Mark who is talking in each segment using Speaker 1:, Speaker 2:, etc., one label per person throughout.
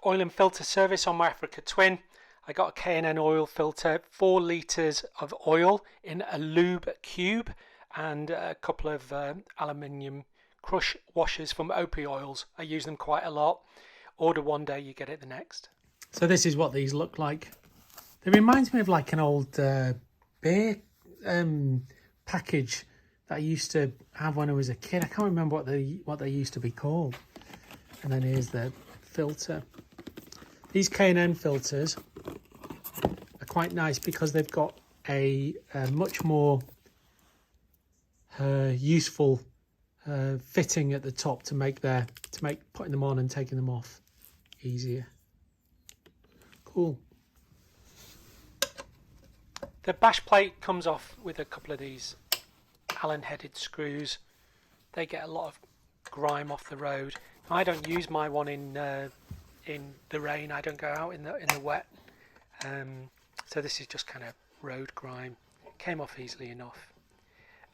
Speaker 1: oil and filter service on my Africa Twin. I got a K&N oil filter, 4 litres of oil in a lube cube, and a couple of aluminium crush washers from OPIE Oils. I use them quite a lot. Order one day, you get it the next. So this is what these look like. It reminds me of like an old beer package that I used to have when I was a kid. I can't remember what they used to be called. And then here's the filter. These K&N filters are quite nice because they've got a much more useful fitting at the top to make putting them on and taking them off easier. Cool. The bash plate comes off with a couple of these Allen headed screws. They get a lot of grime off the road. I don't use my one in the rain. I don't go out in the wet. So this is just kind of road grime. It came off easily enough.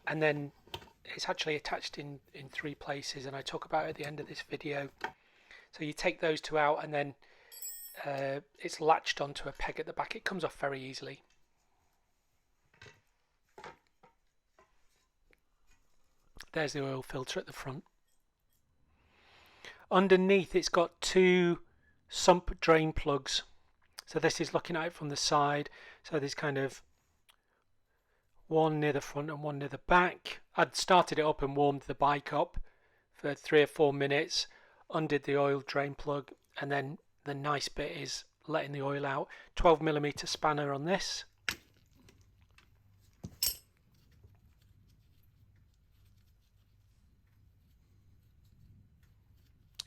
Speaker 1: And then it's actually attached in 3 places, and I talk about it at the end of this video. So you take those 2 out, and then it's latched onto a peg at the back. It comes off very easily. There's the oil filter at the front. Underneath it's got 2 sump drain plugs. So this is looking at it from the side. So there's kind of one near the front and one near the back. I'd started it up and warmed the bike up for 3 or 4 minutes, undid the oil drain plug, and then the nice bit is letting the oil out. 12mm spanner on this.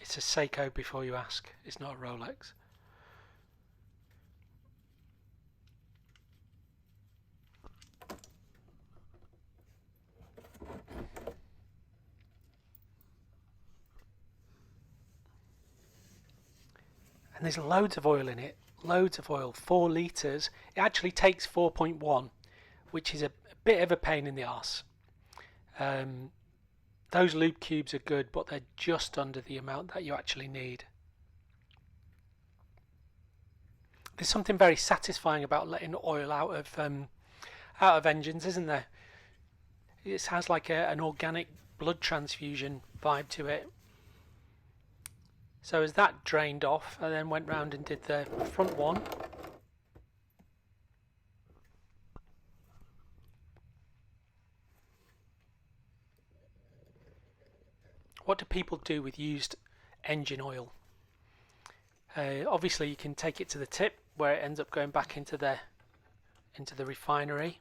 Speaker 1: It's a Seiko before you ask. It's not a Rolex. And there's loads of oil in it. Loads of oil. 4 litres. It actually takes 4.1, which is a bit of a pain in the arse. Those lube cubes are good, but they're just under the amount that you actually need. There's something very satisfying about letting oil out of engines, isn't there? It has like an organic blood transfusion vibe to it. So as that drained off, I then went round and did the front one. What do people do with used engine oil? Obviously you can take it to the tip where it ends up going back into the refinery.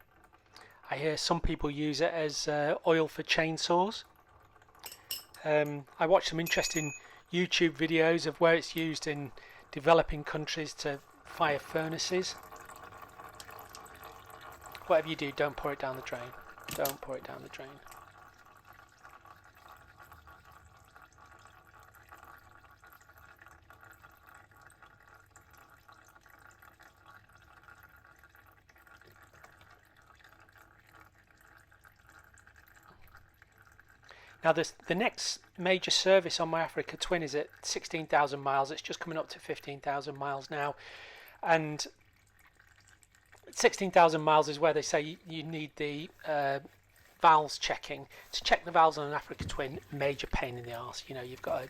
Speaker 1: I hear some people use it as oil for chainsaws. I watched some interesting YouTube videos of where it's used in developing countries to fire furnaces. Whatever you do, don't pour it down the drain. Don't pour it down the drain. Now the next major service on my Africa Twin is at 16,000 miles. It's just coming up to 15,000 miles now. And 16,000 miles is where they say you need the valves checking. To check the valves on an Africa Twin, major pain in the arse. You know, you've got to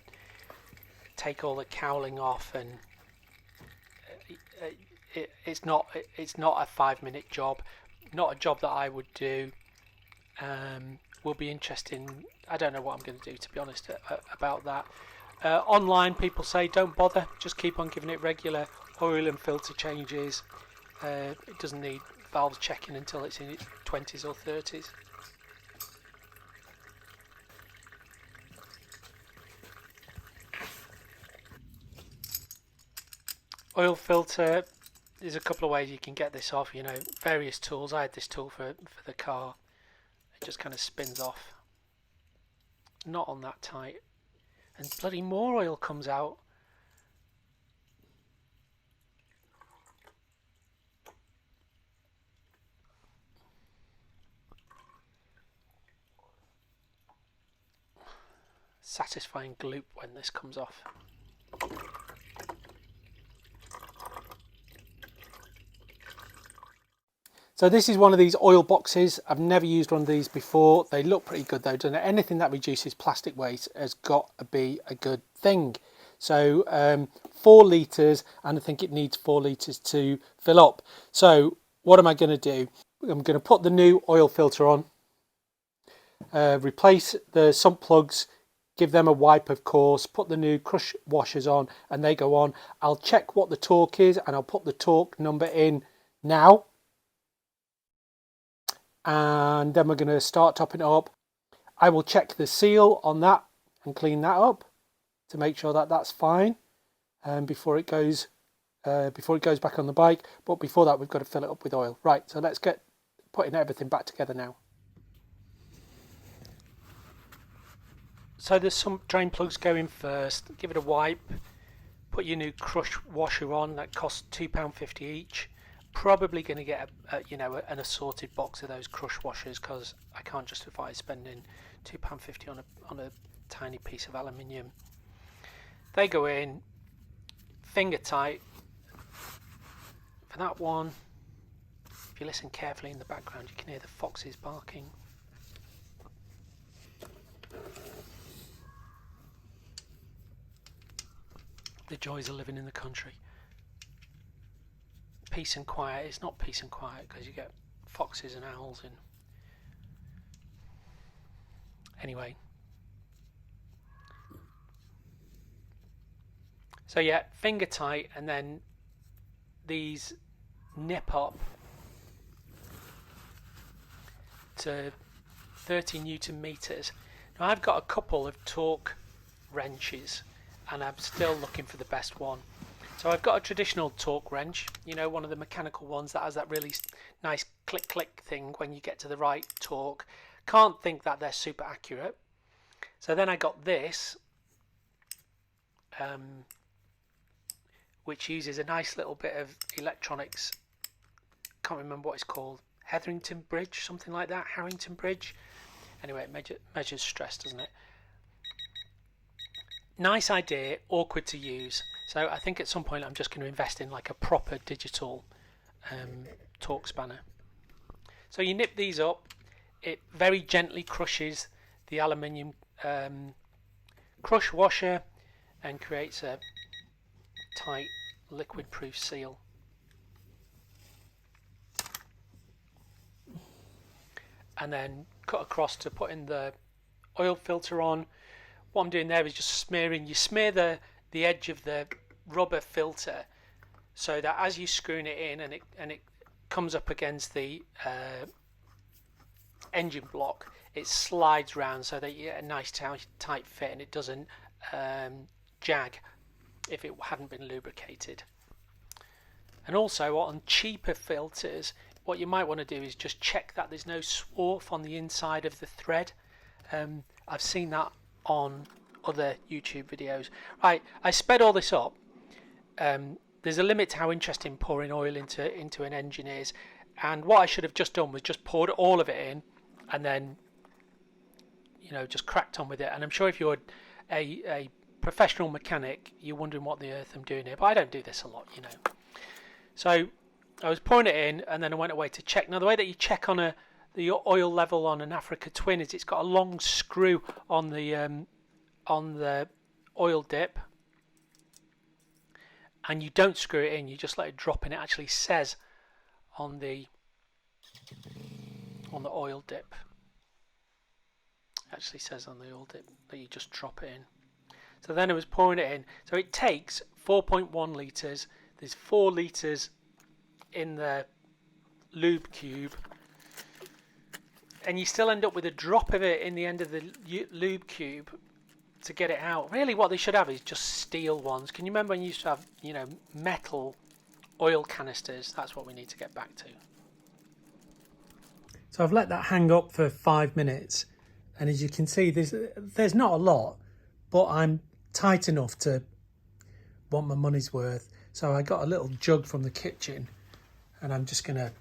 Speaker 1: take all the cowling off, and it's not a 5-minute job. Not a job that I would do. Will be interesting. I don't know what I'm going to do, to be honest, about that. Online people say don't bother, just keep on giving it regular oil and filter changes. It doesn't need valves checking until it's in its 20s or 30s. Oil filter, there's a couple of ways you can get this off, you know, various tools. I had this tool for the car. It just kind of spins off. Not on that tight. And bloody more oil comes out. Satisfying gloop when this comes off. So this is one of these oil boxes. I've never used one of these before. They look pretty good though, don't they? Anything that reduces plastic waste has got to be a good thing. So 4 litres, and I think it needs 4 litres to fill up. So what am I going to do? I'm going to put the new oil filter on, replace the sump plugs, give them a wipe of course, put the new crush washers on, and they go on. I'll check what the torque is, and I'll put the torque number in now. And then we're going to start topping it up. I will check the seal on that and clean that up to make sure that that's fine before it goes back on the bike. But before that, we've got to fill it up with oil. Right, so let's get putting everything back together now. So there's some drain plugs going first. Give it a wipe. Put your new crush washer on. That costs £2.50 each. Probably going to get an assorted box of those crush washers, because I can't justify spending £2.50 on a tiny piece of aluminium. They go in finger tight for that one. If you listen carefully in the background, you can hear the foxes barking. The joys of living in the country. Peace and quiet. It's not peace and quiet because you get foxes and owls in. Anyway. So yeah, finger tight, and then these nip up to 30 Newton meters. Now I've got a couple of torque wrenches, and I'm still looking for the best one. So I've got a traditional torque wrench, one of the mechanical ones that has that really nice click click thing when you get to the right torque. Can't think that they're super accurate. So then I got this, which uses a nice little bit of electronics. Can't remember what it's called. Hetherington bridge, something like that. Harrington bridge. Anyway, it measures stress, doesn't it? Nice idea, awkward to use. So I think at some point I'm just going to invest in like a proper digital torque spanner. So you nip these up. It very gently crushes the aluminium crush washer and creates a tight liquid proof seal. And then cut across to put in the oil filter on. What I'm doing there is just smearing. You smear the edge of the rubber filter so that as you're screwing it in and it comes up against the engine block, it slides round so that you get a nice tight fit and it doesn't jag if it hadn't been lubricated. And also on cheaper filters, what you might want to do is just check that there's no swarf on the inside of the thread. I've seen that on other YouTube videos. Right, I sped all this up. There's a limit to how interesting pouring oil into an engine is, and what I should have just done was just poured all of it in and then just cracked on with it. And I'm sure if you're a professional mechanic, you're wondering what the earth I'm doing here, but I don't do this a lot, So I was pouring it in, and then I went away to check. Now the way that you check on the oil level on an Africa Twin is it's got a long screw on the oil dip, and you don't screw it in, you just let it drop in. It actually says on the oil dip, that you just drop it in. So then I was pouring it in. So it takes 4.1 litres. There's 4 litres in the lube cube, and you still end up with a drop of it in the end of the lube cube to get it out. Really what they should have is just steel ones. Can you remember when you used to have metal oil canisters? That's what we need to get back to. So I've let that hang up for 5 minutes, and as you can see there's not a lot, but I'm tight enough to want my money's worth. So I got a little jug from the kitchen, and I'm just going to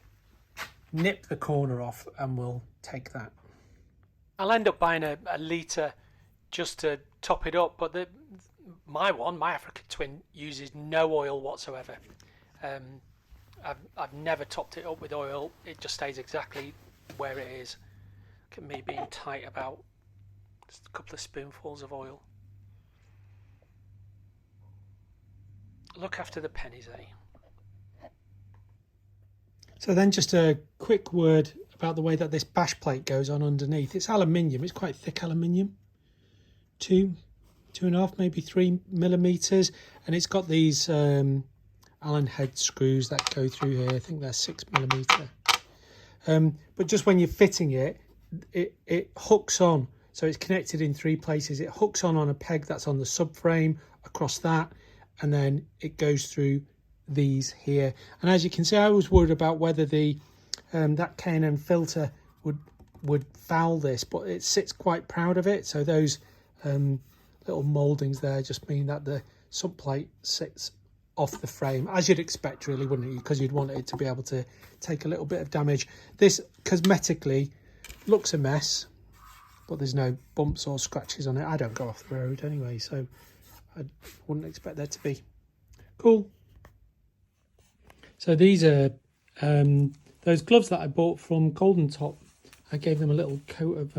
Speaker 1: nip the corner off and we'll take that. I'll end up buying a litre just to top it up, but my Africa Twin uses no oil whatsoever. I've never topped it up with oil. It just stays exactly where it is. Look at me being tight about just a couple of spoonfuls of oil. Look after the pennies, eh? So then just a quick word about the way that this bash plate goes on underneath. It's aluminium, it's quite thick aluminium. 2.5, maybe 3 millimeters. And it's got these Allen head screws that go through here. I think they're 6 millimeter. But just when you're fitting it, it hooks on. So it's connected in 3 places. It hooks on a peg that's on the subframe, across that, and then it goes through these here. And as you can see, I was worried about whether the that K&N filter would foul this, but it sits quite proud of it. So those little mouldings there just mean that the subplate sits off the frame, as you'd expect, really, wouldn't you? Because you'd want it to be able to take a little bit of damage. This cosmetically looks a mess, but there's no bumps or scratches on it. I don't go off the road anyway, so I wouldn't expect there to be. Cool. So these are those gloves that I bought from Golden Top. I gave them a little coat of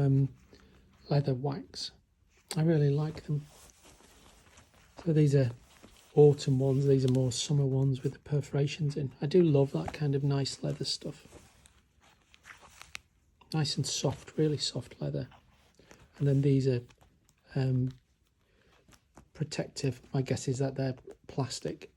Speaker 1: leather wax. I really like them. So these are autumn ones. These are more summer ones with the perforations in. I do love that kind of nice leather stuff. Nice and soft, really soft leather. And then these are protective. My guess is that they're plastic.